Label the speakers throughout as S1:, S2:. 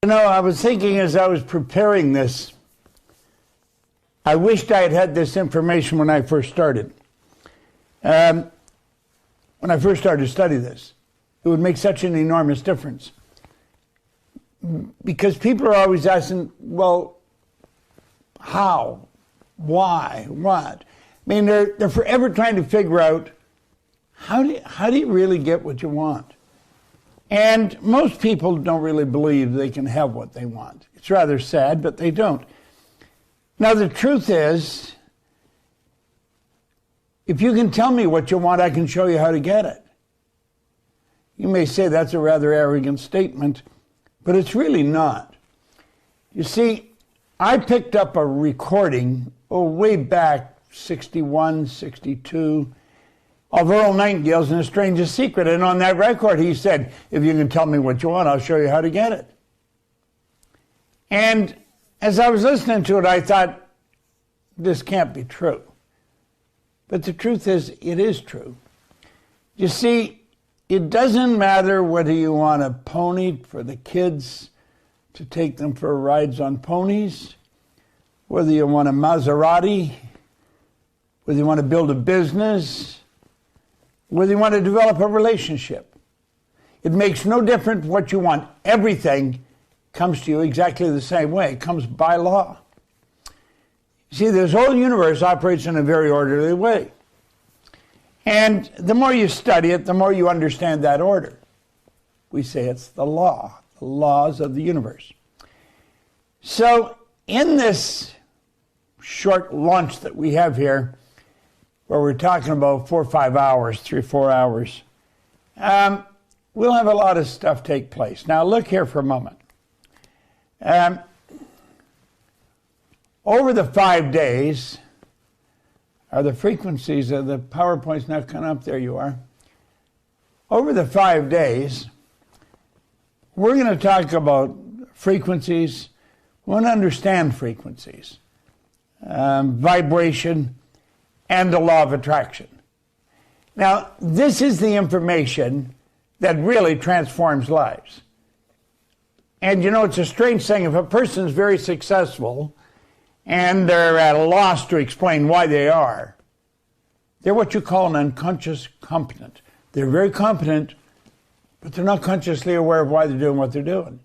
S1: You know, I was thinking as I was preparing this, I wished I had had this information when I first started. When I first started to study this, it would make such an enormous difference. Because people are always asking, well, how? Why? What? I mean, they're forever trying to figure out, how do you really get what you want? And most people don't really believe they can have what they want. It's rather sad, but they don't. Now, the truth is, if you can tell me what you want, I can show you how to get it. You may say that's a rather arrogant statement, but it's really not. You see, I picked up a recording, way back, 61, 62, of Earl Nightingale's In the Strangest Secret. And on that record, he said, if you can tell me what you want, I'll show you how to get it. And as I was listening to it, I thought, this can't be true. But the truth is, it is true. You see, it doesn't matter whether you want a pony for the kids to take them for rides on ponies, whether you want a Maserati, whether you want to build a business, whether you want to develop a relationship. It makes no difference what you want. Everything comes to you exactly the same way. It comes by law. See, this whole universe operates in a very orderly way. And the more you study it, the more you understand that order. We say it's the law, the laws of the universe. So in this short launch that we have here, where we're talking about 4 or 5 hours, 3 or 4 hours, we'll have a lot of stuff take place. Now look here for a moment. Over the 5 days, are the frequencies of the PowerPoint's not coming up? There you are. Over the 5 days, we're going to talk about frequencies. We want to understand frequencies, vibration, and the law of attraction. Now, this is the information that really transforms lives. And you know, it's a strange thing. If a person is very successful and they're at a loss to explain why they are, they're what you call an unconscious competent. They're very competent, but they're not consciously aware of why they're doing what they're doing.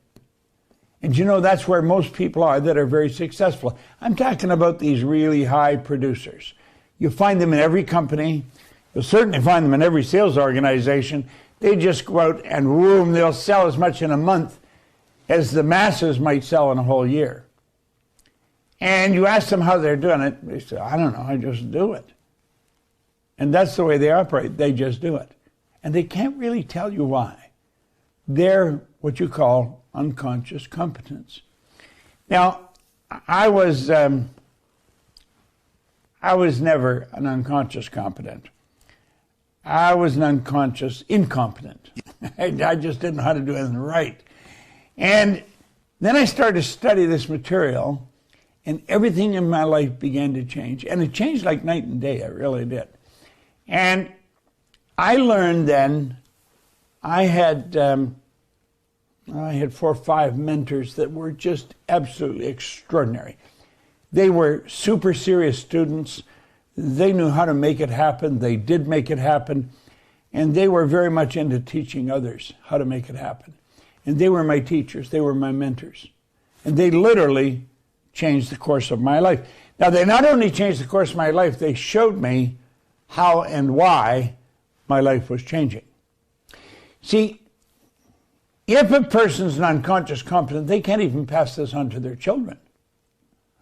S1: And you know, that's where most people are that are very successful. I'm talking about these really high producers. You find them in every company. You'll certainly find them in every sales organization. They just go out and boom, they'll sell as much in a month as the masses might sell in a whole year. And you ask them how they're doing it, they say, I don't know, I just do it. And that's the way they operate. They just do it. And they can't really tell you why. They're what you call unconscious competence. Now, I was never an unconscious competent. I was an unconscious incompetent. I just didn't know how to do anything right. And then I started to study this material, and everything in my life began to change. And it changed like night and day, it really did. And I learned then, I had 4 or 5 mentors that were just absolutely extraordinary. They were super serious students. They knew how to make it happen. They did make it happen. And they were very much into teaching others how to make it happen. And they were my teachers. They were my mentors. And they literally changed the course of my life. Now, they not only changed the course of my life, they showed me how and why my life was changing. See, if a person's an unconscious competent, they can't even pass this on to their children.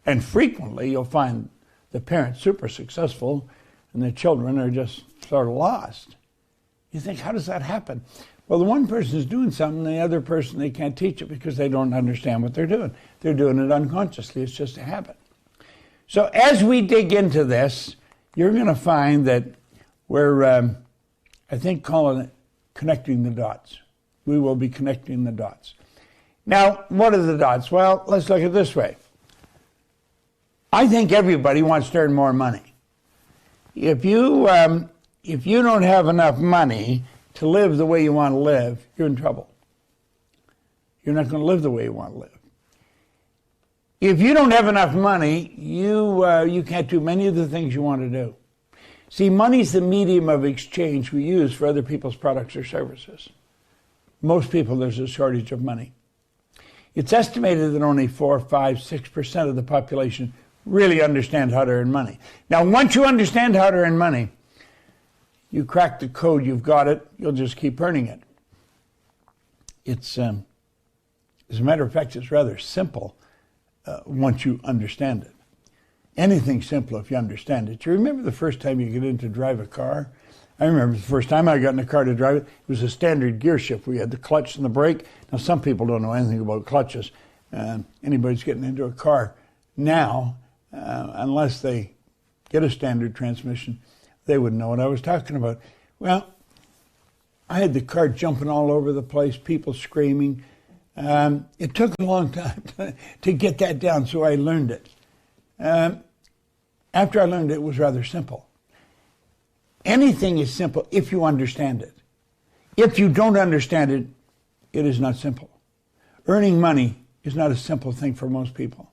S1: And frequently, you'll find the parents super successful and the children are just sort of lost. You think, how does that happen? Well, the one person is doing something, the other person, they can't teach it because they don't understand what they're doing. They're doing it unconsciously. It's just a habit. So as we dig into this, you're going to find that we're, I think, calling it connecting the dots. We will be connecting the dots. Now, what are the dots? Well, let's look at it this way. I think everybody wants to earn more money. If you don't have enough money to live the way you want to live, you're in trouble. you're not going to live the way you want to live. If you don't have enough money, you can't do many of the things you want to do. See, money's the medium of exchange we use for other people's products or services. Most people, there's a shortage of money. It's estimated that only 4, 5, 6% of the population really understand how to earn money. Now, once you understand how to earn money, you crack the code, you've got it, you'll just keep earning it. It's, as a matter of fact, it's rather simple once you understand it. Anything's simple if you understand it. You remember the first time you get in to drive a car? I remember the first time I got in a car to drive it, it was a standard gear shift. We had the clutch and the brake. Now, some people don't know anything about clutches. Anybody's getting into a car now, unless they get a standard transmission, they wouldn't know what I was talking about. Well, I had the car jumping all over the place, people screaming. It took a long time to get that down, so I learned it. After I learned it, it was rather simple. Anything is simple if you understand it. If you don't understand it, it is not simple. Earning money is not a simple thing for most people.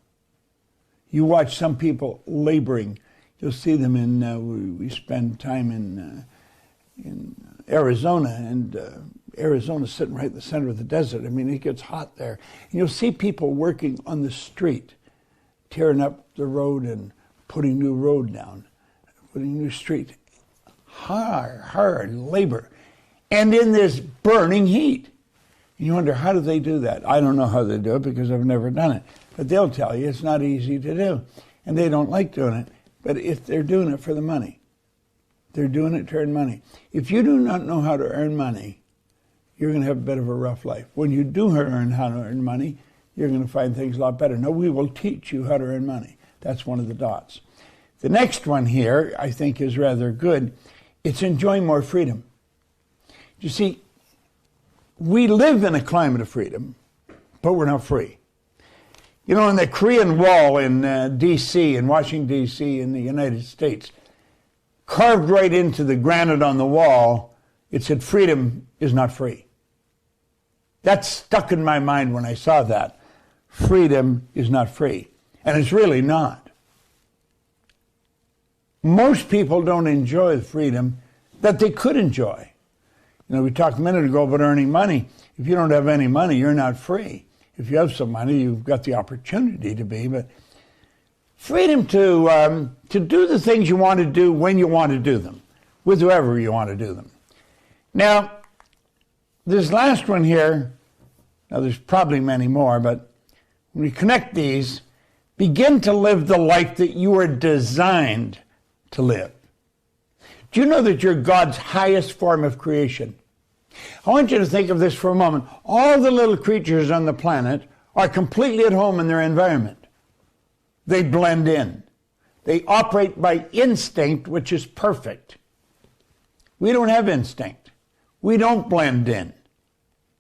S1: You watch some people laboring. You'll see them in, we spend time in Arizona, and Arizona's sitting right in the center of the desert. I mean, it gets hot there. And you'll see people working on the street, tearing up the road and putting new road down, putting new street. Hard labor. And in this burning heat. And you wonder, how do they do that? I don't know how they do it because I've never done it. But they'll tell you it's not easy to do. And they don't like doing it. But if they're doing it for the money, they're doing it to earn money. If you do not know how to earn money, you're going to have a bit of a rough life. When you do learn how to earn money, you're going to find things a lot better. No, we will teach you how to earn money. That's one of the dots. The next one here, I think, is rather good. It's enjoying more freedom. You see, we live in a climate of freedom, but we're not free. You know, in the Korean Wall in D.C., in Washington, D.C., in the United States, carved right into the granite on the wall, it said, freedom is not free. That stuck in my mind when I saw that. Freedom is not free. And it's really not. Most people don't enjoy the freedom that they could enjoy. You know, we talked a minute ago about earning money. If you don't have any money, you're not free. If you have some money, you've got the opportunity to be. But freedom to do the things you want to do when you want to do them, with whoever you want to do them. Now, this last one here, now there's probably many more, but when we connect these, begin to live the life that you are designed to live. Do you know that you're God's highest form of creation? I want you to think of this for a moment. All the little creatures on the planet are completely at home in their environment. They blend in. They operate by instinct, which is perfect. We don't have instinct. We don't blend in.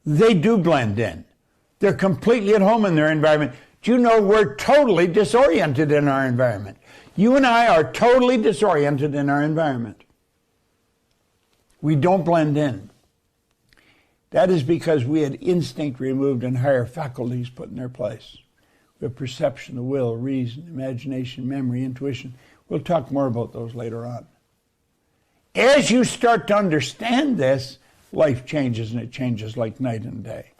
S1: They do blend in. They're completely at home in their environment. Do you know we're totally disoriented in our environment? You and I are totally disoriented in our environment. We don't blend in. That is because we had instinct removed and higher faculties put in their place. We have perception, the will, reason, imagination, memory, intuition. We'll talk more about those later on. As you start to understand this, life changes, and it changes like night and day.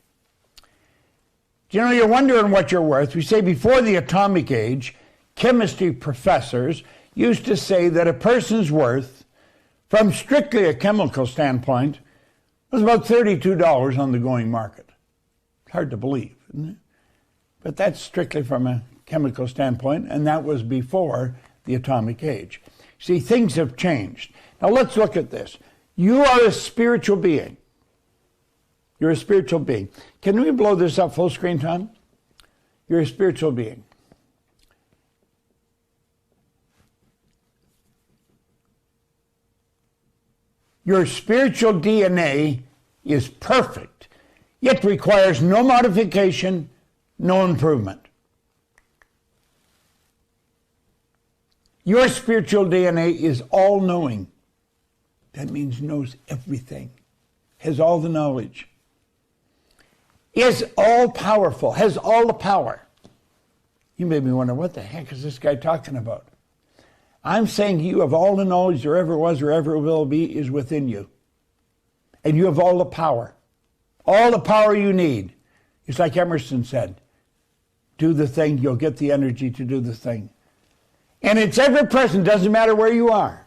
S1: Do you know, you're wondering what you're worth. We say before the atomic age, chemistry professors used to say that a person's worth, from strictly a chemical standpoint, was about $32 on the going market. It's hard to believe, isn't it? But that's strictly from a chemical standpoint, and that was before the atomic age. See, things have changed. Now let's look at this. You are a spiritual being. You're a spiritual being. Can we blow this up full screen, Tom? You're a spiritual being. Your spiritual DNA is perfect. It requires no modification, no improvement. Your spiritual DNA is all-knowing. That means knows everything, has all the knowledge. is all-powerful, has all the power. You made me wonder, what the heck is this guy talking about? I'm saying you have all the knowledge there ever was or ever will be is within you. And you have all the power. All the power you need. It's like Emerson said, do the thing, you'll get the energy to do the thing. And it's ever present, doesn't matter where you are.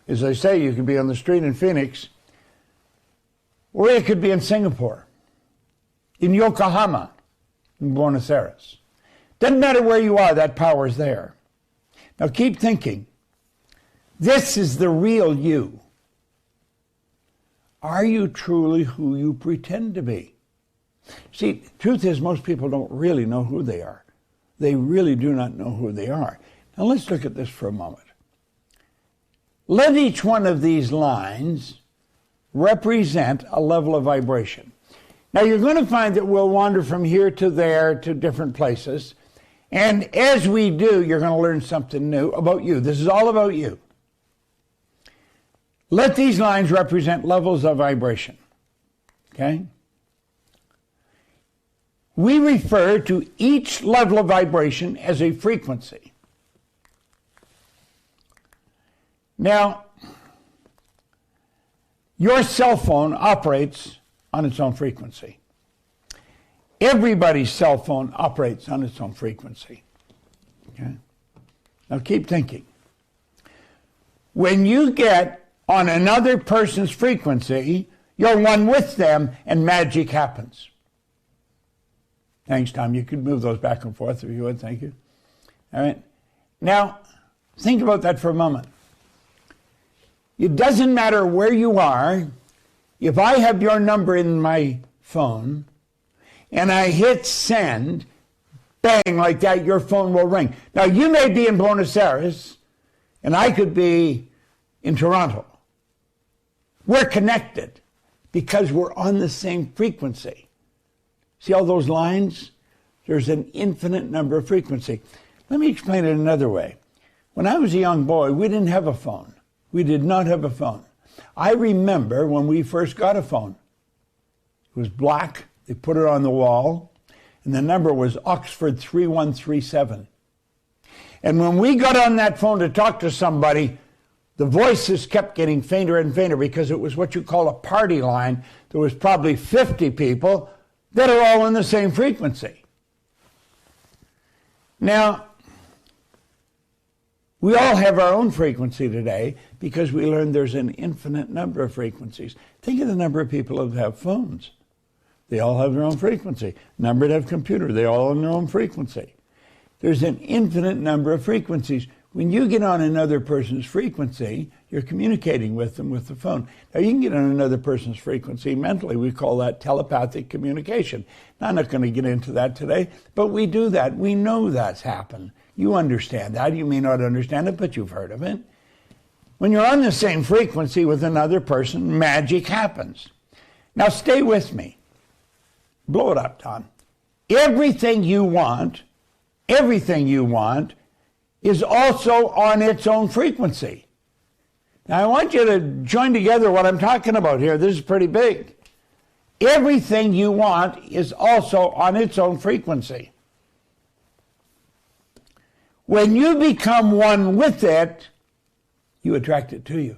S1: As I say, you could be on the street in Phoenix, or you could be in Singapore, in Yokohama, in Buenos Aires. Doesn't matter where you are, that power is there. Now keep thinking. This is the real you. Are you truly who you pretend to be? See, the truth is most people don't really know who they are. They really do not know who they are. Now let's look at this for a moment. Let each one of these lines represent a level of vibration. Now you're going to find that we'll wander from here to there to different places. And as we do, you're going to learn something new about you. This is all about you. Let these lines represent levels of vibration. Okay? We refer to each level of vibration as a frequency. Now, your cell phone operates on its own frequency. Everybody's cell phone operates on its own frequency. Okay? Now keep thinking. When you get on another person's frequency, you're one with them and magic happens. Thanks, Tom. You could move those back and forth if you would. Thank you. All right. Now, think about that for a moment. It doesn't matter where you are. If I have your number in my phone, and I hit send, bang, like that, your phone will ring. Now, you may be in Buenos Aires, and I could be in Toronto. We're connected because we're on the same frequency. See all those lines? There's an infinite number of frequency. Let me explain it another way. When I was a young boy, we didn't have a phone. We did not have a phone. I remember when we first got a phone. It was black. They put it on the wall, and the number was Oxford 3137. And when we got on that phone to talk to somebody, the voices kept getting fainter and fainter because it was what you call a party line. There was probably 50 people that are all in the same frequency. Now, we all have our own frequency today because we learned there's an infinite number of frequencies. Think of the number of people who have phones. They all have their own frequency. Number that have computer, they all have their own frequency. There's an infinite number of frequencies. When you get on another person's frequency, you're communicating with them with the phone. Now, you can get on another person's frequency mentally. We call that telepathic communication. Now, I'm not going to get into that today, but we do that. We know that's happened. You understand that. You may not understand it, but you've heard of it. When you're on the same frequency with another person, magic happens. Now, stay with me. Blow it up, Tom. Everything you want is also on its own frequency. Now, I want you to join together what I'm talking about here. This is pretty big. Everything you want is also on its own frequency. When you become one with it, you attract it to you.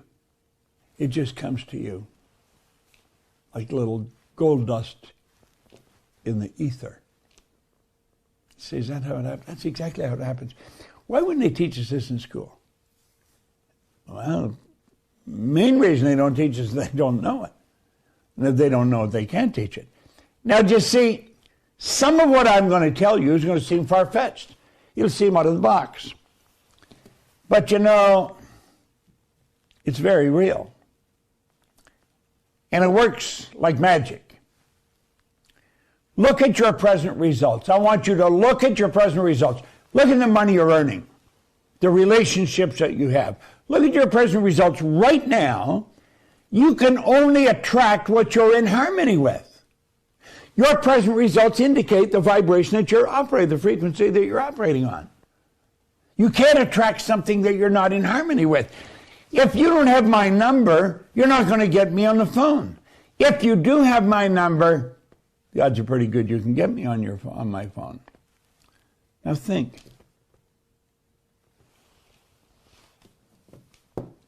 S1: It just comes to you like little gold dust in the ether. See, is that how it happens? That's exactly how it happens. Why wouldn't they teach us this in school? Well, the main reason they don't teach us is they don't know it. And if they don't know it, they can't teach it. Now, just see, some of what I'm going to tell you is going to seem far-fetched. You'll seem out of the box. But you know, it's very real. And it works like magic. Look at your present results. I want you to look at your present results. Look at the money you're earning, the relationships that you have. Look at your present results right now. You can only attract what you're in harmony with. Your present results indicate the vibration that you're operating, the frequency that you're operating on. You can't attract something that you're not in harmony with. If you don't have my number, you're not going to get me on the phone. If you do have my number, the odds are pretty good you can get me on my phone. Now think.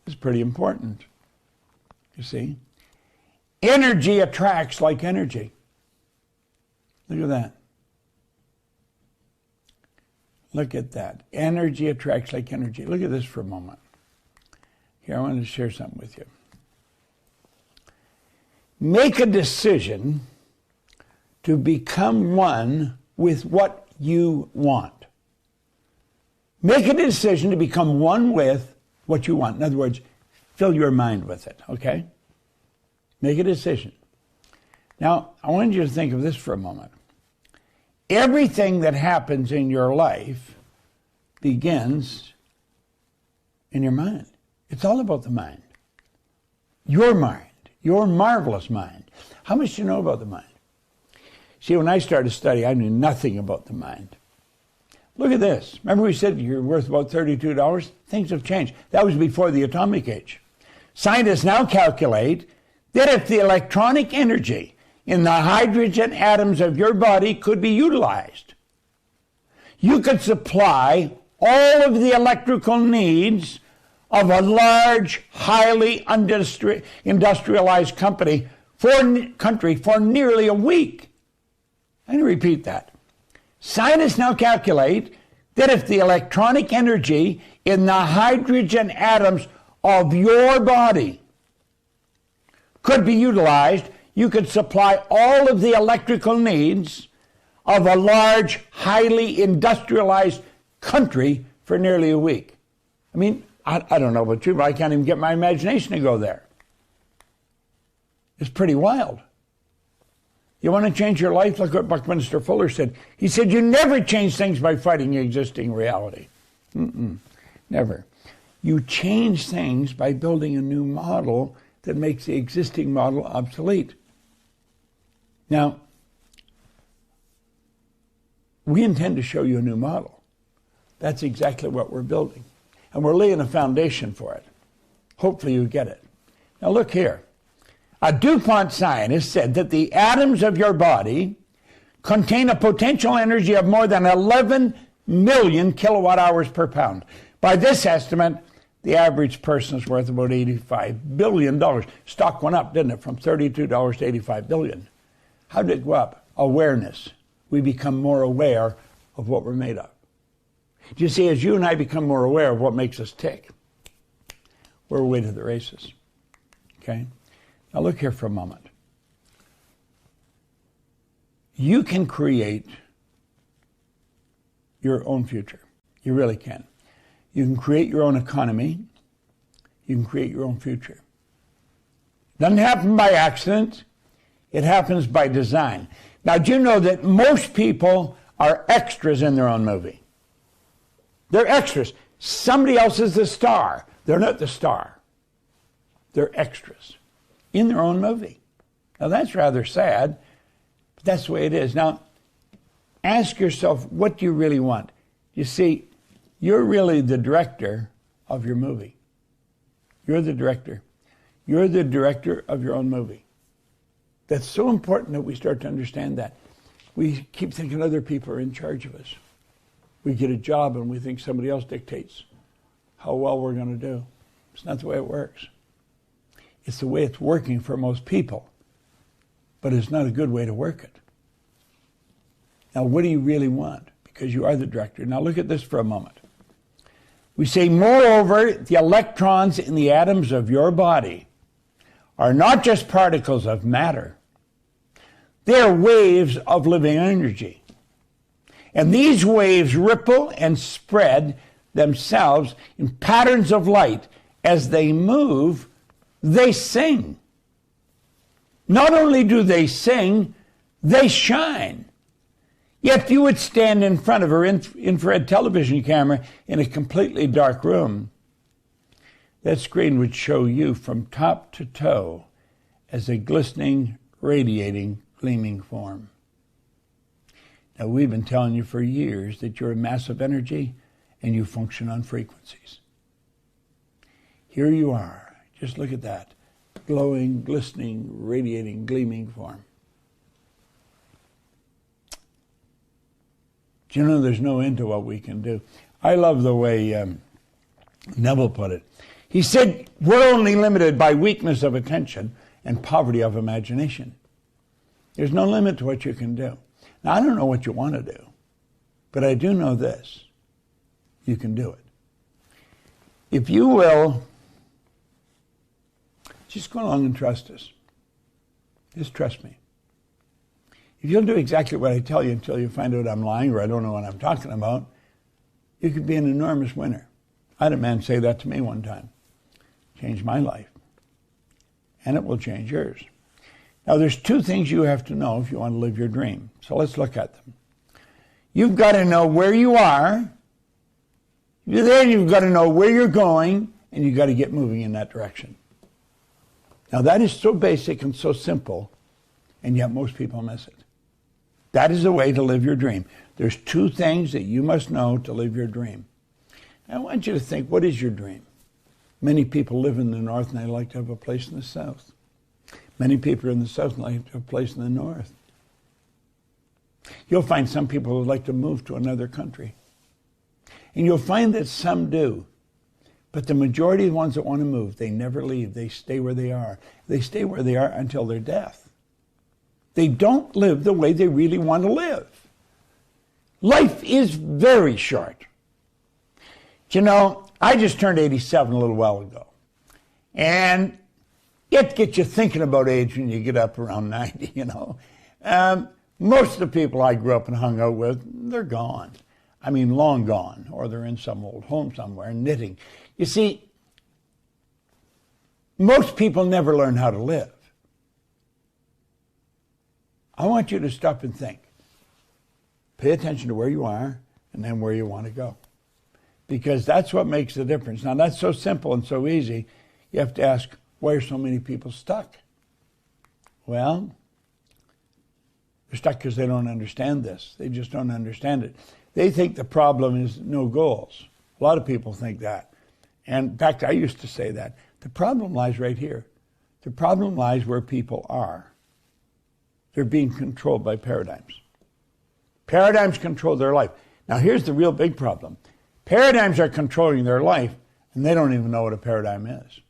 S1: It's pretty important, you see. Energy attracts like energy. Look at that. Look at that. Energy attracts like energy. Look at this for a moment. Here, I want to share something with you. Make a decision to become one with what you want. Make a decision to become one with what you want. In other words, fill your mind with it, okay? Make a decision. Now, I want you to think of this for a moment. Everything that happens in your life begins in your mind. It's all about the mind. Your mind. Your marvelous mind. How much do you know about the mind? See, when I started studying, I knew nothing about the mind. Look at this. Remember we said you're worth about $32? Things have changed. That was before the atomic age. Scientists now calculate that if the electronic energy in the hydrogen atoms of your body could be utilized, you could supply all of the electrical needs of a large, highly industrialized country for nearly a week. I'm going to repeat that. Scientists now calculate that if the electronic energy in the hydrogen atoms of your body could be utilized, you could supply all of the electrical needs of a large, highly industrialized country for nearly a week. I mean, I don't know about you, but I can't even get my imagination to go there. It's pretty wild. You want to change your life? Look what Buckminster Fuller said. He said, you never change things by fighting existing reality. Never. You change things by building a new model that makes the existing model obsolete. Now, we intend to show you a new model. That's exactly what we're building. And we're laying a foundation for it. Hopefully you get it. Now look here. A DuPont scientist said that the atoms of your body contain a potential energy of more than 11 million kilowatt hours per pound. By this estimate, the average person is worth about $85 billion. Stock went up, didn't it, from $32 to $85 billion. How did it go up? Awareness. We become more aware of what we're made of. Do you see, as you and I become more aware of what makes us tick, we're away to the races. Okay? Now look here for a moment. You can create your own future. You really can. You can create your own economy. You can create your own future. It doesn't happen by accident. It happens by design. Now, do you know that most people are extras in their own movie? They're extras. Somebody else is the star. They're not the star. They're extras in their own movie. Now, that's rather sad, but that's the way it is. Now, ask yourself, what do you really want? You see, you're really the director of your movie. You're the director. You're the director of your own movie. That's so important that we start to understand that. We keep thinking other people are in charge of us. We get a job and we think somebody else dictates how well we're going to do. It's not the way it works. It's the way it's working for most people, but it's not a good way to work it. Now, what do you really want? Because you are the director. Now, look at this for a moment. We say, moreover, the electrons in the atoms of your body are not just particles of matter. They are waves of living energy. And these waves ripple and spread themselves in patterns of light. As they move, they sing. Not only do they sing, they shine. If you would stand in front of an infrared television camera in a completely dark room, that screen would show you from top to toe as a glistening, radiating, gleaming form. Now, we've been telling you for years that you're a mass of energy and you function on frequencies. Here you are. Just look at that. Glowing, glistening, radiating, gleaming form. Do you know there's no end to what we can do? I love the way Neville put it. He said, we're only limited by weakness of attention and poverty of imagination. There's no limit to what you can do. Now, I don't know what you want to do, but I do know this. You can do it. If you will, just go along and trust us. Just trust me. If you'll do exactly what I tell you until you find out I'm lying or I don't know what I'm talking about, you could be an enormous winner. I had a man say that to me one time. Changed my life. And it will change yours. Now, there's two things you have to know if you want to live your dream. So let's look at them. You've got to know where you are. Then you've got to know where you're going, and you've got to get moving in that direction. Now, that is so basic and so simple, and yet most people miss it. That is the way to live your dream. There's two things that you must know to live your dream. I want you to think, what is your dream? Many people live in the north and they like to have a place in the south. Many people in the south and like to have a place in the north. You'll find some people who like to move to another country. And you'll find that some do. But the majority of the ones that want to move, they never leave. They stay where they are. They stay where they are until their death. They don't live the way they really want to live. Life is very short. You know, I just turned 87 a little while ago. And it gets you thinking about age when you get up around 90, you know. Most of the people I grew up and hung out with, they're gone. I mean, long gone. Or they're in some old home somewhere knitting. You see, most people never learn how to live. I want you to stop and think. Pay attention to where you are and then where you want to go. Because that's what makes the difference. Now, that's so simple and so easy. You have to ask, why are so many people stuck? Well, they're stuck because they don't understand this. They just don't understand it. They think the problem is no goals. A lot of people think that. And in fact, I used to say that. The problem lies right here. The problem lies where people are. They're being controlled by paradigms. Paradigms control their life. Now, here's the real big problem. Paradigms are controlling their life, and they don't even know what a paradigm is.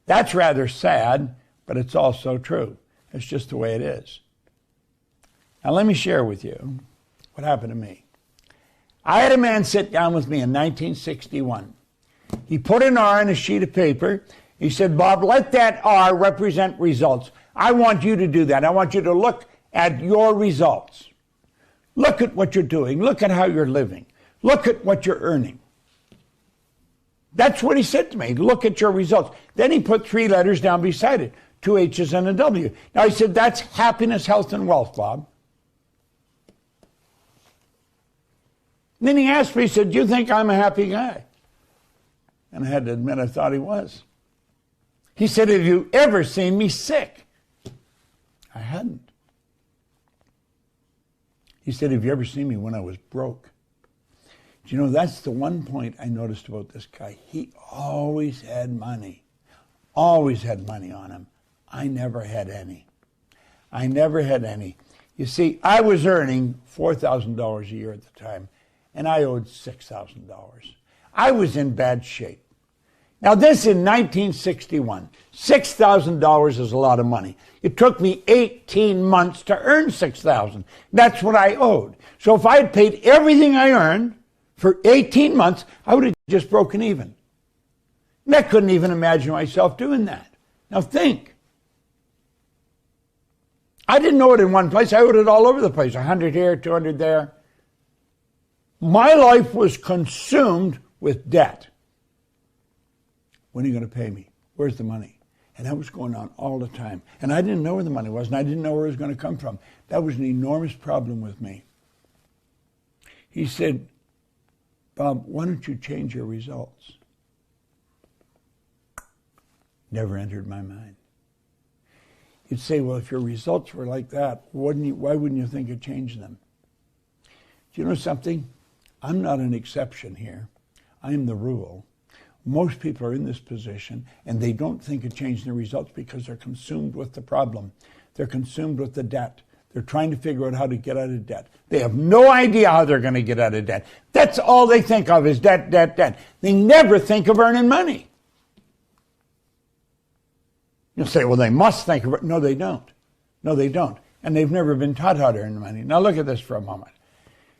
S1: That's rather sad, but it's also true. It's just the way it is. Now, let me share with you what happened to me. I had a man sit down with me in 1961. He put an R on a sheet of paper. He said, Bob, let that R represent results. I want you to do that. I want you to look at your results. Look at what you're doing. Look at how you're living. Look at what you're earning. That's what he said to me. Look at your results. Then he put 3 letters down beside it, 2 H's and a W. Now he said, that's happiness, health, and wealth, Bob. And then he asked me, he said, do you think I'm a happy guy? And I had to admit I thought he was. He said, have you ever seen me sick? I hadn't. He said, have you ever seen me when I was broke? Do you know, that's the one point I noticed about this guy. He always had money. Always had money on him. I never had any. I never had any. You see, I was earning $4,000 a year at the time, and I owed $6,000. I was in bad shape. Now, this in 1961. $6,000 is a lot of money. It took me 18 months to earn $6,000. That's what I owed. So if I had paid everything I earned for 18 months, I would have just broken even. And I couldn't even imagine myself doing that. Now think. I didn't owe it in one place. I owed it all over the place. 100 here, 200 there. My life was consumed with debt. When are you going to pay me? Where's the money? And that was going on all the time. And I didn't know where the money was, and I didn't know where it was going to come from. That was an enormous problem with me. He said, Bob, why don't you change your results? Never entered my mind. You'd say, well, if your results were like that, why wouldn't you think of changing them? Do you know something? I'm not an exception here. I am the rule. Most people are in this position, and they don't think of changing their results because they're consumed with the problem. They're consumed with the debt. They're trying to figure out how to get out of debt. They have no idea how they're going to get out of debt. That's all they think of is debt, debt, debt. They never think of earning money. You'll say, well, they must think of it. No, they don't. No, they don't. And they've never been taught how to earn money. Now look at this for a moment.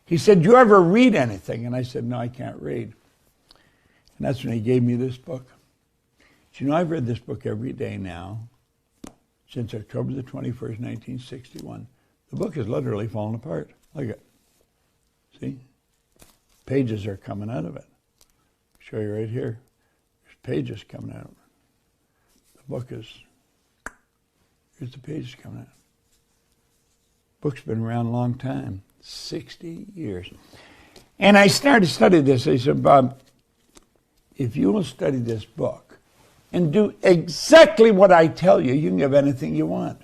S1: He said, do you ever read anything? And I said, no, I can't read. And that's when he gave me this book. Do you know, I've read this book every day now since October the 21st, 1961. The book has literally fallen apart. Look at it. See? Pages are coming out of it. I'll show you right here. There's pages coming out of it. The book is, here's the pages coming out. Book's been around a long time, 60 years. And I started to study this. I said, Bob, if you will study this book and do exactly what I tell you, you can have anything you want.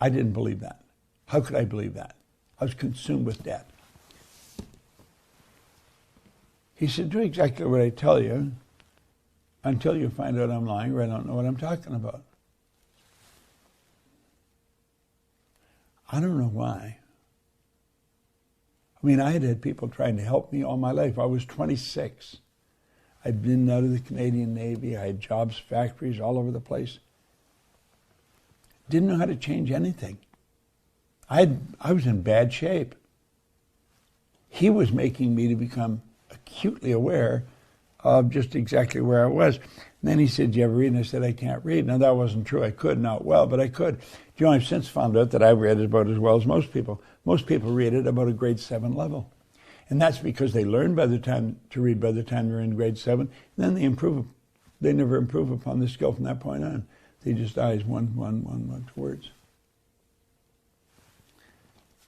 S1: I didn't believe that. How could I believe that? I was consumed with debt. He said, do exactly what I tell you until you find out I'm lying or I don't know what I'm talking about. I don't know why. I mean, I had had people trying to help me all my life. I was 26. I'd been out of the Canadian Navy. I had jobs, factories all over the place. Didn't know how to change anything. I was in bad shape. He was making me to become acutely aware of just exactly where I was. And then he said, do you ever read? And I said, I can't read. Now, that wasn't true. I could, not well, but I could. Do you know, I've since found out that I've read it about as well as most people. Most people read it about a grade 7 level. And that's because they learn by the time to read by the time they're in grade 7. And then they improve. They never improve upon the skill from that point on. They just eyes one words.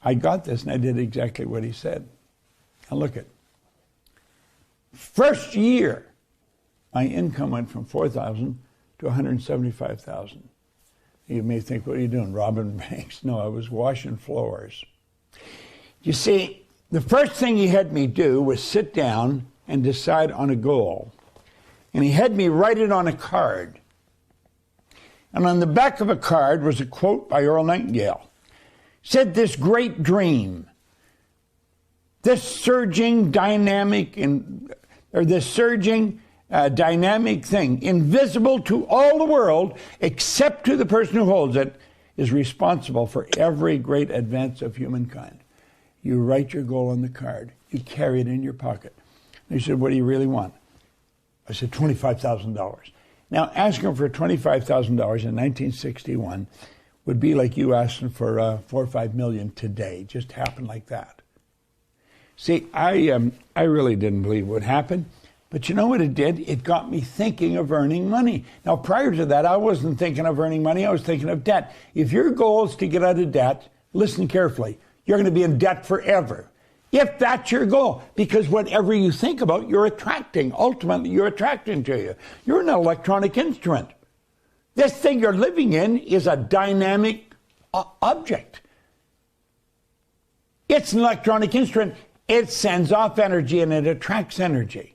S1: I got this and I did exactly what he said. Now look at it. First year, my income went from $4,000 to $175,000. You may think, what are you doing, robbing banks? No, I was washing floors. You see, the first thing he had me do was sit down and decide on a goal. And he had me write it on a card. And on the back of a card was a quote by Earl Nightingale. It said, this great dream, this surging dynamic dynamic thing, invisible to all the world except to the person who holds it, is responsible for every great advance of humankind. You write your goal on the card. You carry it in your pocket. And he said, what do you really want? I said, $25,000. Now, asking for $25,000 in 1961 would be like you asking for $4 or $5 million today. It just happened like that. See, I really didn't believe it would happen. But you know what it did? It got me thinking of earning money. Now, prior to that, I wasn't thinking of earning money. I was thinking of debt. If your goal is to get out of debt, listen carefully. You're going to be in debt forever. If that's your goal, because whatever you think about, you're attracting. Ultimately, you're attracting to you. You're an electronic instrument. This thing you're living in is a dynamic object. It's an electronic instrument. It sends off energy and it attracts energy.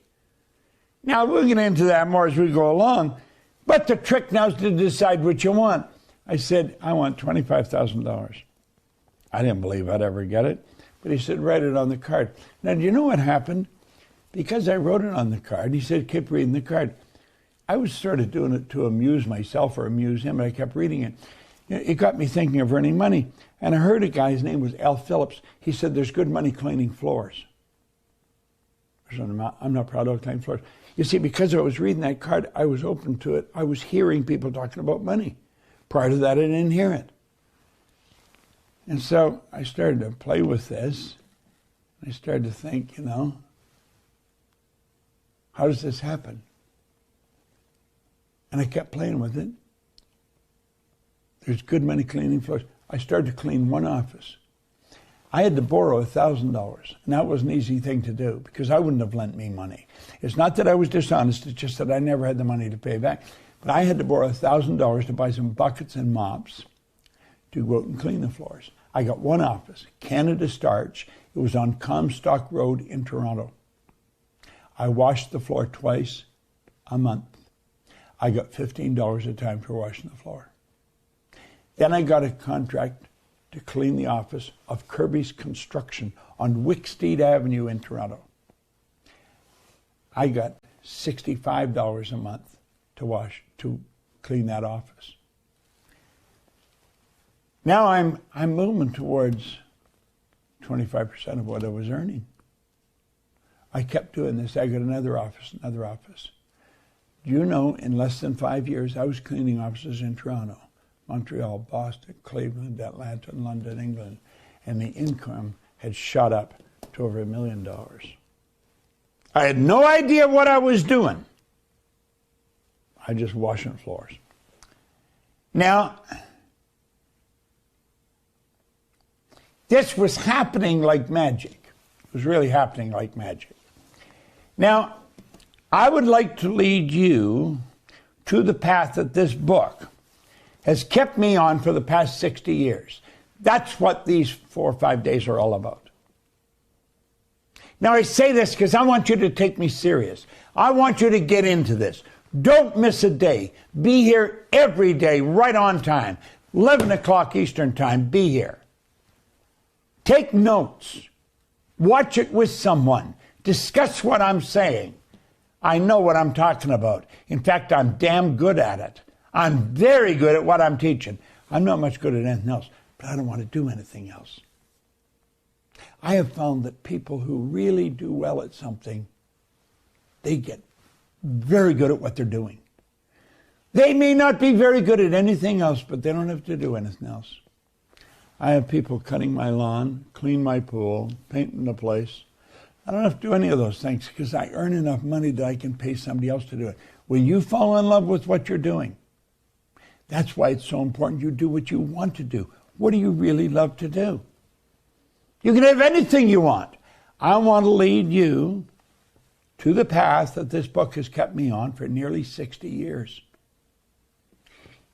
S1: Now, we'll get into that more as we go along, but the trick now is to decide what you want. I said, I want $25,000. I didn't believe I'd ever get it, but he said, write it on the card. Now, do you know what happened? Because I wrote it on the card, he said, keep reading the card. I was sort of doing it to amuse myself or amuse him, but I kept reading it. It got me thinking of earning money. And I heard a guy, his name was Al Phillips. He said, there's good money cleaning floors. I'm not proud of cleaning floors. You see, because I was reading that card, I was open to it. I was hearing people talking about money. Prior to that, I didn't hear it. And so I started to play with this. I started to think, how does this happen? And I kept playing with it. There's good money cleaning floors. I started to clean one office. I had to borrow $1,000, and that was an easy thing to do because I wouldn't have lent me money. It's not that I was dishonest, it's just that I never had the money to pay back. But I had to borrow $1,000 to buy some buckets and mops to go out and clean the floors. I got one office, Canada Starch. It was on Comstock Road in Toronto. I washed the floor twice a month. I got $15 a time for washing the floor. Then I got a contract to clean the office of Kirby's Construction on Wicksteed Avenue in Toronto. I got $65 a month to clean that office. Now I'm moving towards 25% of what I was earning. I kept doing this. I got another office. Do you know, in less than 5 years, I was cleaning offices in Toronto, Montreal, Boston, Cleveland, Atlanta, London, England, and the income had shot up to over $1 million. I had no idea what I was doing. I just washing floors. Now, this was happening like magic. It was really happening like magic. Now, I would like to lead you to the path that this book has kept me on for the past 60 years. That's what these 4 or 5 days are all about. Now, I say this because I want you to take me serious. I want you to get into this. Don't miss a day. Be here every day, right on time. 11 o'clock Eastern Time, be here. Take notes. Watch it with someone. Discuss what I'm saying. I know what I'm talking about. In fact, I'm damn good at it. I'm very good at what I'm teaching. I'm not much good at anything else, but I don't want to do anything else. I have found that people who really do well at something, they get very good at what they're doing. They may not be very good at anything else, but they don't have to do anything else. I have people cutting my lawn, clean my pool, painting the place. I don't have to do any of those things because I earn enough money that I can pay somebody else to do it. When you fall in love with what you're doing, that's why it's so important you do what you want to do. What do you really love to do? You can have anything you want. I want to lead you to the path that this book has kept me on for nearly 60 years.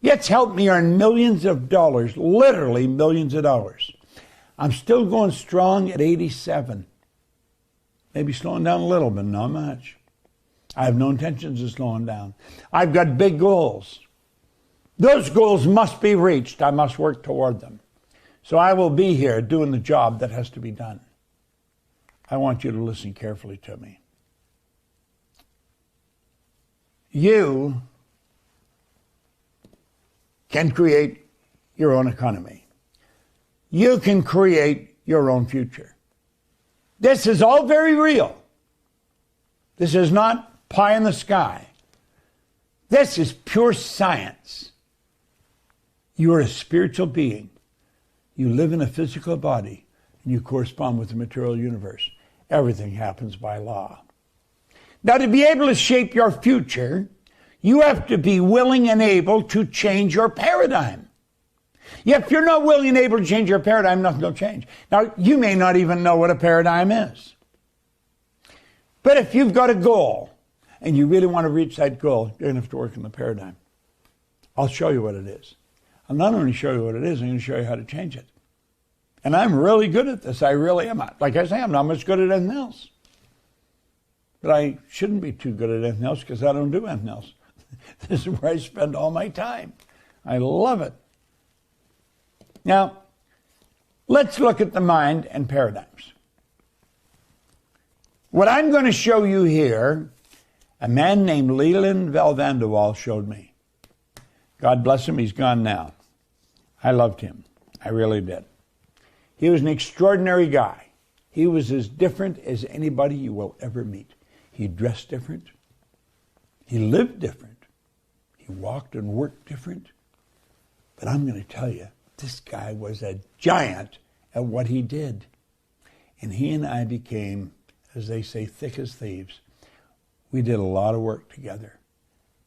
S1: It's helped me earn millions of dollars, literally millions of dollars. I'm still going strong at 87. Maybe slowing down a little, but not much. I have no intentions of slowing down. I've got big goals. Those goals must be reached. I must work toward them. So I will be here doing the job that has to be done. I want you to listen carefully to me. You can create your own economy. You can create your own future. This is all very real. This is not pie in the sky. This is pure science. You are a spiritual being. You live in a physical body, and you correspond with the material universe. Everything happens by law. Now, to be able to shape your future, you have to be willing and able to change your paradigm. If you're not willing and able to change your paradigm, nothing will change. Now, you may not even know what a paradigm is. But if you've got a goal, and you really want to reach that goal, you're going to have to work on the paradigm. I'll show you what it is. I'll not only show you what it is, I'm going to show you how to change it. And I'm really good at this. I really am. Like I say, I'm not much good at anything else. But I shouldn't be too good at anything else because I don't do anything else. This is where I spend all my time. I love it. Now, let's look at the mind and paradigms. What I'm going to show you here, a man named Leland Van de Waal showed me. God bless him, he's gone now. I loved him. I really did. He was an extraordinary guy. He was as different as anybody you will ever meet. He dressed different. He lived different. He walked and worked different. But I'm going to tell you, this guy was a giant at what he did. And he and I became, as they say, thick as thieves. We did a lot of work together.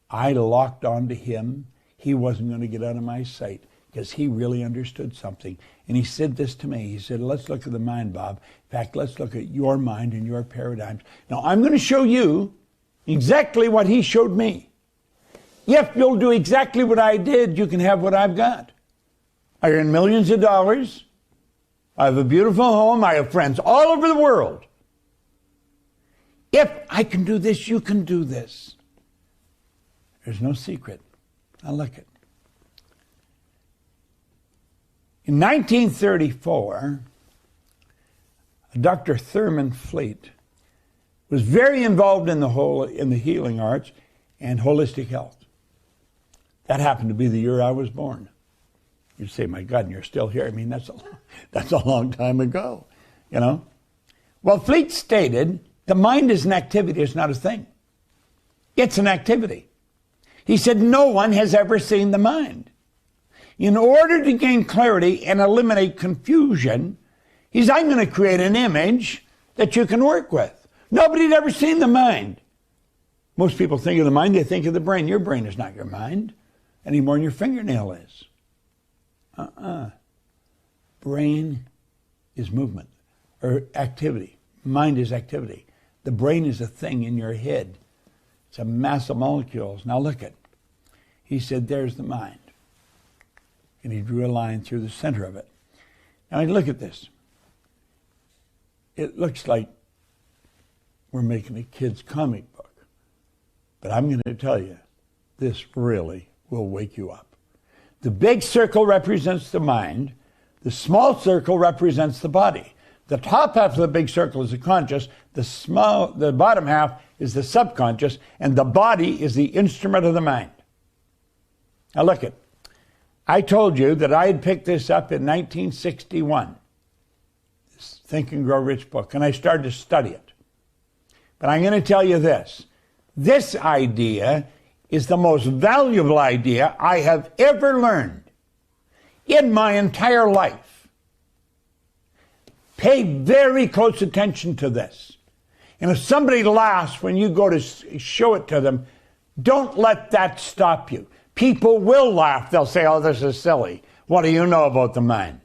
S1: I locked onto him. He wasn't going to get out of my sight because he really understood something. And he said this to me. He said, let's look at the mind, Bob. In fact, let's look at your mind and your paradigms. Now, I'm going to show you exactly what he showed me. If you'll do exactly what I did, you can have what I've got. I earn millions of dollars. I have a beautiful home. I have friends all over the world. If I can do this, you can do this. There's no secret. Now look it. In 1934, Dr. Thurman Fleet was very involved in the healing arts and holistic health. That happened to be the year I was born. You'd say, my God, and you're still here. I mean, that's a long time ago, you know. Well, Fleet stated, the mind is an activity, it's not a thing. It's an activity. He said, no one has ever seen the mind. In order to gain clarity and eliminate confusion, he said, I'm going to create an image that you can work with. Nobody had ever seen the mind. Most people think of the mind, they think of the brain. Your brain is not your mind any more than your fingernail is. Brain is movement or activity. Mind is activity. The brain is a thing in your head. It's a mass of molecules. Now look at. He said, there's the mind. And he drew a line through the center of it. Now look at this. It looks like we're making a kid's comic book. But I'm going to tell you, this really will wake you up. The big circle represents the mind. The small circle represents the body. The top half of the big circle is the conscious. The bottom half is the subconscious. And the body is the instrument of the mind. Now look at. I told you that I had picked this up in 1961. This Think and Grow Rich book. And I started to study it. But I'm going to tell you this. This idea is the most valuable idea I have ever learned in my entire life. Pay very close attention to this. And if somebody laughs when you go to show it to them, don't let that stop you. People will laugh. They'll say, oh, this is silly. What do you know about the mind?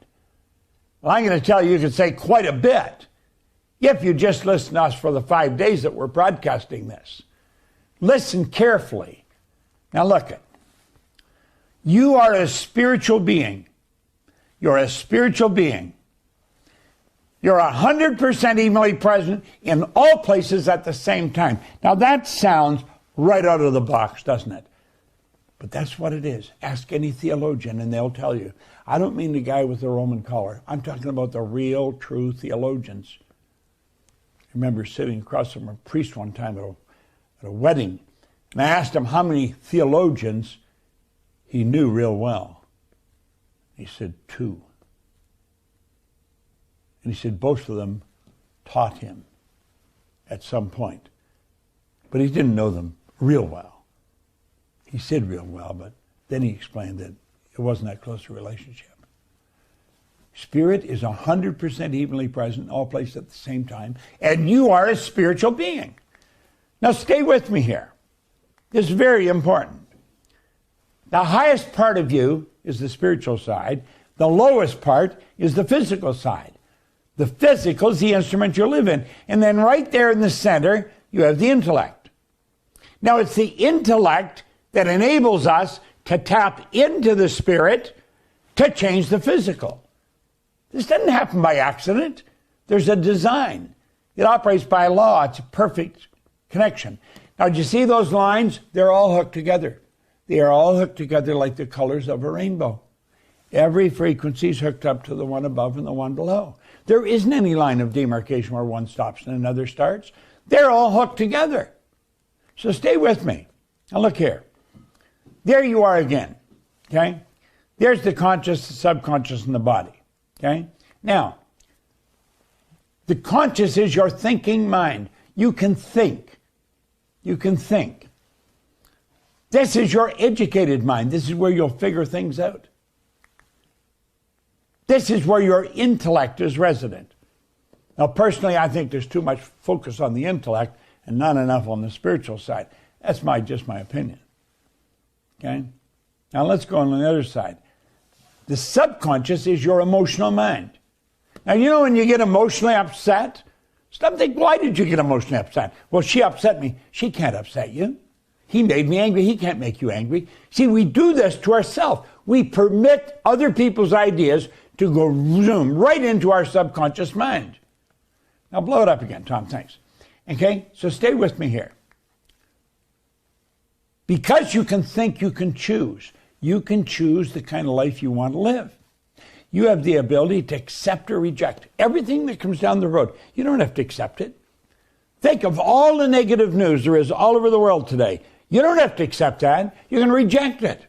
S1: Well, I'm going to tell you, you can say quite a bit. If you just listen to us for the 5 days that we're broadcasting this. Listen carefully. Now look it. You are a spiritual being. You're a spiritual being. You're 100% evenly present in all places at the same time. Now that sounds right out of the box, doesn't it? But that's what it is. Ask any theologian and they'll tell you. I don't mean the guy with the Roman collar. I'm talking about the real, true theologians. I remember sitting across from a priest one time at a wedding, and I asked him how many theologians he knew real well. He said 2. And he said both of them taught him at some point. But he didn't know them real well. He said real well, but then he explained that it wasn't that close a relationship. Spirit is 100% evenly present in all places at the same time, and you are a spiritual being. Now stay with me here. This is very important. The highest part of you is the spiritual side. The lowest part is the physical side. The physical is the instrument you live in. And then right there in the center, you have the intellect. Now it's the intellect that enables us to tap into the spirit to change the physical. This doesn't happen by accident. There's a design. It operates by law. It's a perfect connection. Now, do you see those lines? They're all hooked together. They are all hooked together like the colors of a rainbow. Every frequency is hooked up to the one above and the one below. There isn't any line of demarcation where one stops and another starts. They're all hooked together. So stay with me. Now look here. There you are again. Okay? There's the conscious, the subconscious, and the body. Okay? Now, the conscious is your thinking mind. You can think. You can think. This is your educated mind. This is where you'll figure things out. This is where your intellect is resident. Now, personally, I think there's too much focus on the intellect and not enough on the spiritual side. That's just my opinion. Okay? Now, let's go on the other side. The subconscious is your emotional mind. Now, you know when you get emotionally upset, stop and think, why did you get emotionally upset? Well, she upset me. She can't upset you. He made me angry. He can't make you angry. See, we do this to ourselves. We permit other people's ideas to go zoom right into our subconscious mind. Now, blow it up again, Tom. Thanks. Okay? So stay with me here. Because you can think, you can choose. You can choose the kind of life you want to live. You have the ability to accept or reject everything that comes down the road. You don't have to accept it. Think of all the negative news there is all over the world today. You don't have to accept that. You can reject it.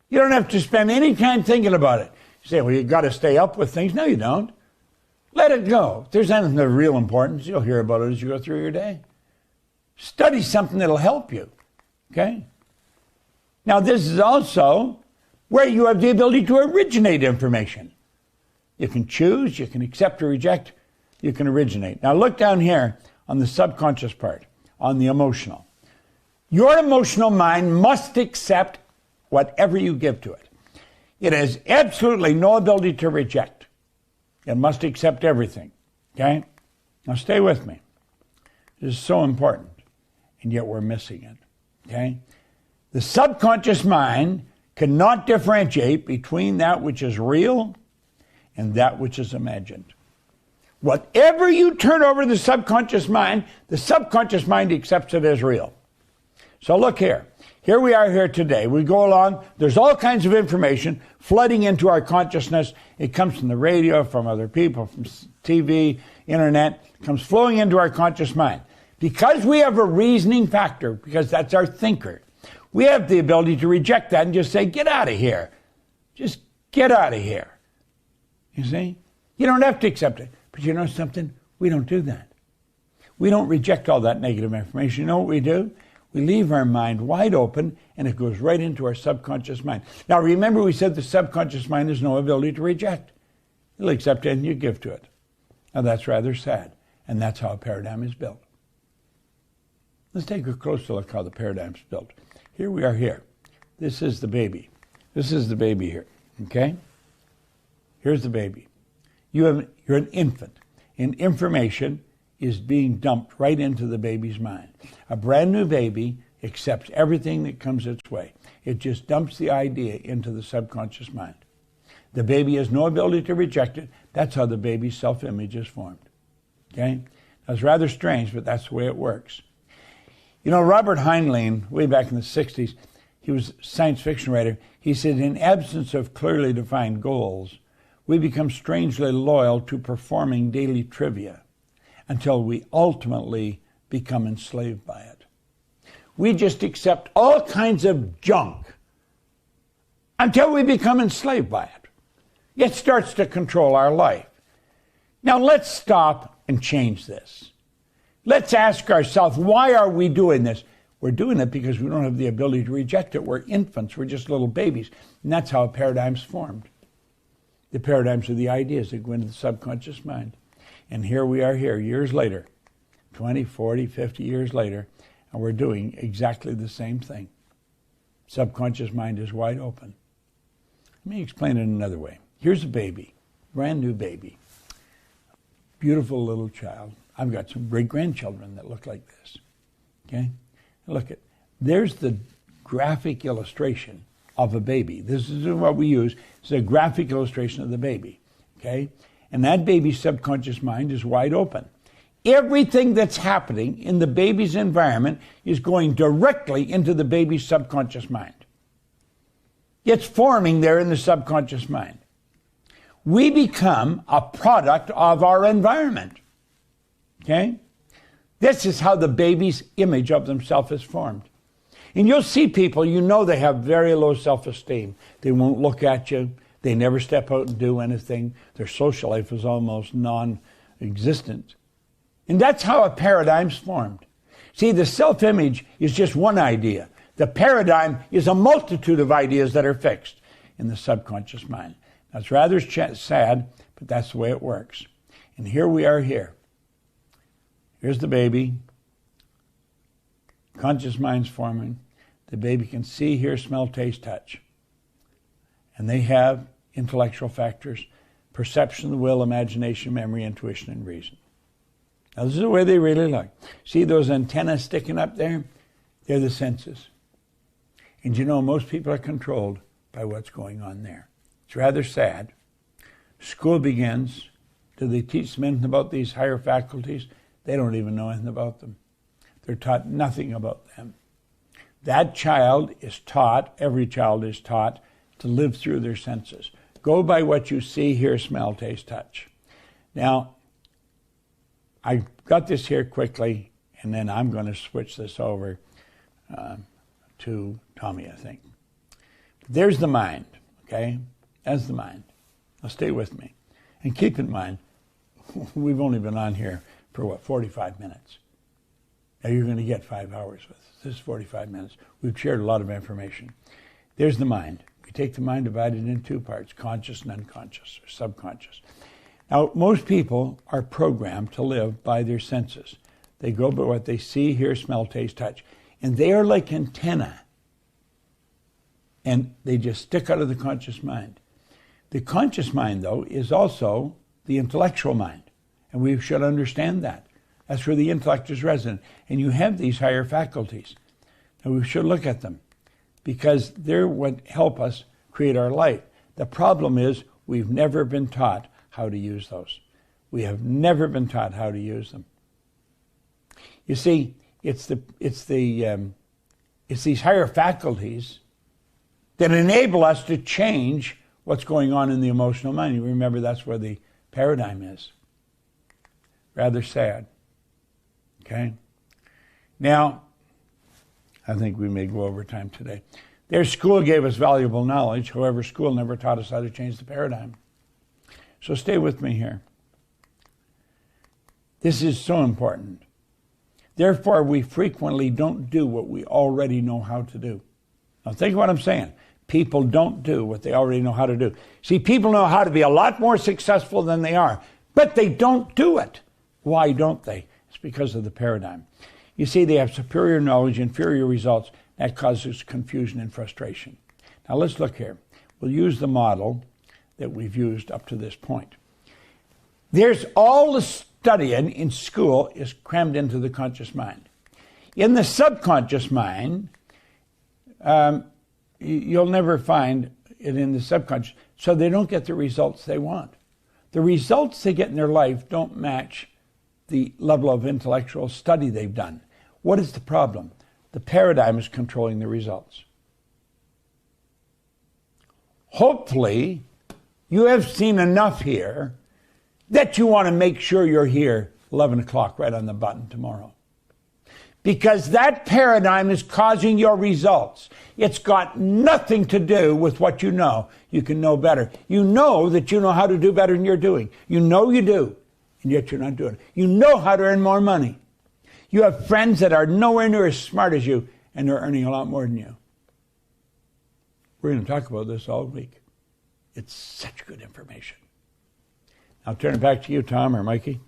S1: You don't have to spend any time thinking about it. You say, well, you've got to stay up with things. No, you don't. Let it go. If there's anything of real importance, you'll hear about it as you go through your day. Study something that'll help you. Okay? Now, this is also where you have the ability to originate information. You can choose, you can accept or reject, you can originate. Now, look down here on the subconscious part, on the emotional. Your emotional mind must accept whatever you give to it. It has absolutely no ability to reject. It must accept everything. Okay? Now stay with me. This is so important, and yet we're missing it. Okay? The subconscious mind cannot differentiate between that which is real and that which is imagined. Whatever you turn over to the subconscious mind accepts it as real. So look here. Here we are here today. We go along. There's all kinds of information flooding into our consciousness. It comes from the radio, from other people, from TV, internet. It comes flowing into our conscious mind. Because we have a reasoning factor, because that's our thinker, we have the ability to reject that and just say, get out of here. Just get out of here. You see? You don't have to accept it. But you know something? We don't do that. We don't reject all that negative information. You know what we do? We leave our mind wide open, and it goes right into our subconscious mind. Now, remember we said the subconscious mind has no ability to reject. It'll accept anything you give to it. Now, that's rather sad, and that's how a paradigm is built. Let's take a closer look how the paradigm is built. Here we are here. This is the baby. This is the baby here, okay? Here's the baby. You're an infant, and information is being dumped right into the baby's mind. A brand new baby accepts everything that comes its way. It just dumps the idea into the subconscious mind. The baby has no ability to reject it. That's how the baby's self-image is formed. Okay? That's rather strange, but that's the way it works. You know, Robert Heinlein, way back in the 60s, he was a science fiction writer. He said, in absence of clearly defined goals, we become strangely loyal to performing daily trivia until we ultimately become enslaved by it. We just accept all kinds of junk until we become enslaved by it. It starts to control our life. Now let's stop and change this. Let's ask ourselves, why are we doing this? We're doing it because we don't have the ability to reject it. We're infants. We're just little babies. And that's how a paradigm's formed. The paradigms are the ideas that go into the subconscious mind. And here we are here, years later, 20, 40, 50 years later, and we're doing exactly the same thing. Subconscious mind is wide open. Let me explain it another way. Here's a baby, brand new baby, beautiful little child. I've got some great-grandchildren that look like this. Okay? Look at, there's the graphic illustration of a baby. This is what we use. It's a graphic illustration of the baby. Okay? And that baby's subconscious mind is wide open. Everything that's happening in the baby's environment is going directly into the baby's subconscious mind. It's forming there in the subconscious mind. We become a product of our environment. Okay? This is how the baby's image of themselves is formed. And you'll see people, you know they have very low self-esteem. They won't look at you. They never step out and do anything. Their social life is almost non-existent. And that's how a paradigm's formed. See, the self-image is just one idea. The paradigm is a multitude of ideas that are fixed in the subconscious mind. That's rather sad, but that's the way it works. And here we are here. Here's the baby. Conscious mind's forming. The baby can see, hear, smell, taste, touch. And they have intellectual factors, perception, the will, imagination, memory, intuition, and reason. Now, this is the way they really look. See those antennas sticking up there? They're the senses. And you know, most people are controlled by what's going on there. It's rather sad. School begins. Do they teach them anything about these higher faculties? They don't even know anything about them. They're taught nothing about them. That child is taught, every child is taught, to live through their senses. Go by what you see, hear, smell, taste, touch. Now, I got this here quickly, and then I'm going to switch this over to Tommy, I think. There's the mind, okay? That's the mind. Now stay with me. And keep in mind, we've only been on here for 45 minutes. Now you're going to get 5 hours with us. This is 45 minutes. We've shared a lot of information. There's the mind. We take the mind, divide it into two parts, conscious and unconscious, or subconscious. Now, most people are programmed to live by their senses. They go by what they see, hear, smell, taste, touch. And they are like antennae. And they just stick out of the conscious mind. The conscious mind, though, is also the intellectual mind. And we should understand that. That's where the intellect is resident. And you have these higher faculties. And we should look at them because they're what help us create our life. The problem is we've never been taught how to use those. We have never been taught how to use them. You see, it's these higher faculties that enable us to change what's going on in the emotional mind. You remember that's where the paradigm is. Rather sad. Okay? Now, I think we may go over time today. Their school gave us valuable knowledge. However, school never taught us how to change the paradigm. So stay with me here. This is so important. Therefore, we frequently don't do what we already know how to do. Now think of what I'm saying. People don't do what they already know how to do. See, people know how to be a lot more successful than they are, but they don't do it. Why don't they? It's because of the paradigm. You see, they have superior knowledge, inferior results. That causes confusion and frustration. Now let's look here. We'll use the model that we've used up to this point. There's all the studying in school is crammed into the conscious mind. In the subconscious mind, you'll never find it in the subconscious, so they don't get the results they want. The results they get in their life don't match the level of intellectual study they've done. What is the problem? The paradigm is controlling the results. Hopefully, you have seen enough here that you want to make sure you're here 11 o'clock right on the button tomorrow. Because that paradigm is causing your results. It's got nothing to do with what you know. You can know better. You know that you know how to do better than you're doing. You know you do, and yet you're not doing it. You know how to earn more money. You have friends that are nowhere near as smart as you, and they're earning a lot more than you. We're going to talk about this all week. It's such good information. I'll turn it back to you, Tom or Mikey.